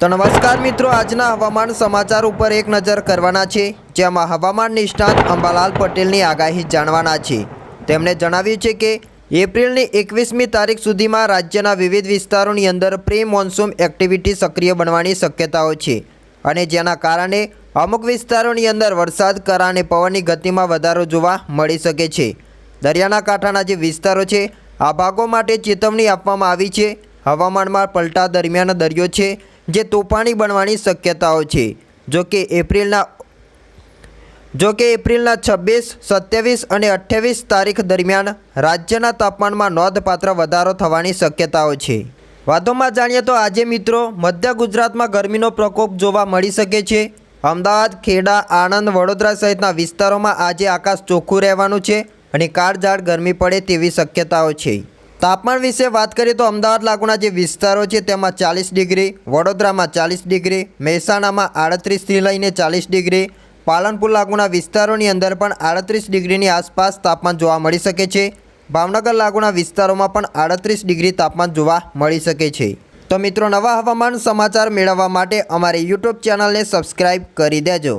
તો નમસ્કાર મિત્રો, આજના હવામાન સમાચાર ઉપર એક નજર કરવાના છે, જેમાં હવામાન નિષ્ણાત અંબાલાલ પટેલની આગાહી જાણવાના છે। તેમણે જણાવ્યું છે કે એપ્રિલની 21મી તારીખ સુધીમાં રાજ્યના વિવિધ વિસ્તારોની અંદર પ્રી મોન્સૂન એક્ટિવિટી સક્રિય બનવાની શક્યતાઓ છે અને જેના કારણે અમુક વિસ્તારોની અંદર વરસાદ, કરા અને પવનની ગતિમાં વધારો જોવા મળી શકે છે। દરિયાના કાંઠાના જે વિસ્તારો છે આ ભાગો માટે ચેતવણી આપવામાં આવી છે। હવામાનમાં પલટા દરમિયાન દરિયો છે જે તોફાની બનવાની શક્યતાઓ છે। જો કે એપ્રિલના 26, 27 અને 28 તારીખ દરમિયાન રાજ્યના તાપમાનમાં નોંધપાત્ર વધારો થવાની શક્યતાઓ છે। વધુમાં જાણીએ તો આજે મિત્રો મધ્ય ગુજરાતમાં ગરમીનો પ્રકોપ જોવા મળી શકે છે। અમદાવાદ, ખેડા, આણંદ, વડોદરા સહિતના વિસ્તારોમાં આજે આકાશ ચોખ્ખું રહેવાનું છે અને કાળઝાળ ગરમી પડે તેવી શક્યતાઓ છે। તાપમાન વિશે વાત કરીએ તો અમદાવાદ લાગુના જે વિસ્તારો છે તેમાં 40 ડિગ્રી, વડોદરામાં 40 ડિગ્રી, મહેસાણામાં 38થી લઈને 40 ડિગ્રી, પાલનપુર લાગુના વિસ્તારોની અંદર પણ 38 ડિગ્રીની આસપાસ તાપમાન જોવા મળી શકે છે। ભાવનગર લાગુના વિસ્તારોમાં પણ 38 ડિગ્રી તાપમાન જોવા મળી શકે છે। તો મિત્રો, નવા હવામાન સમાચાર મેળવવા માટે અમારી YouTube ચેનલને સબસ્ક્રાઈબ કરી દેજો।